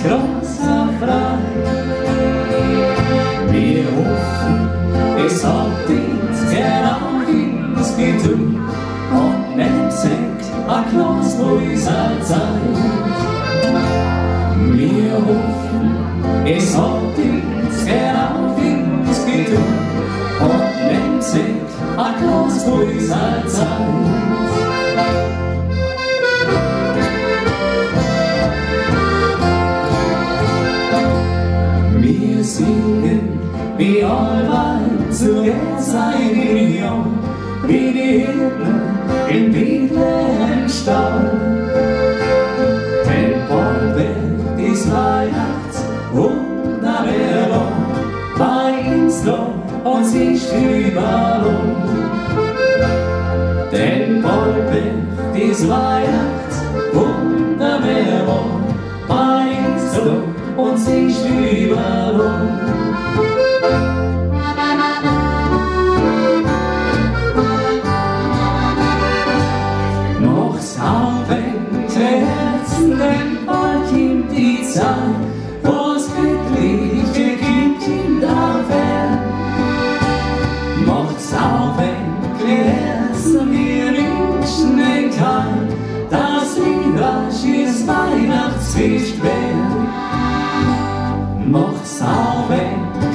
das große Frei. Wir hoffen, es hat uns genau ins Getue und nimmt sich ein Glas unserer Zeit. Wir hoffen, es hat uns genau ins Getue und nimmt sich ein Glas unserer Zeit. Wir singen wie allweil zu jetzigen Jahr, wie die Hirten in Bethlehem Stall. Den Bollberg des Weihnachts wunderbar, bei uns da und sich überall. Den Bollberg des Weihnachts wunderbar, bei uns da und sich überall. Noch's aufwängt Herzen, denn bald kommt die Zeit, wo's glückliche Kind auf Erden. Noch's aufwängt Herzen, wir wünschen den Keim, dass wieder schönes Weihnachtsfest wird. Noch's aufwängt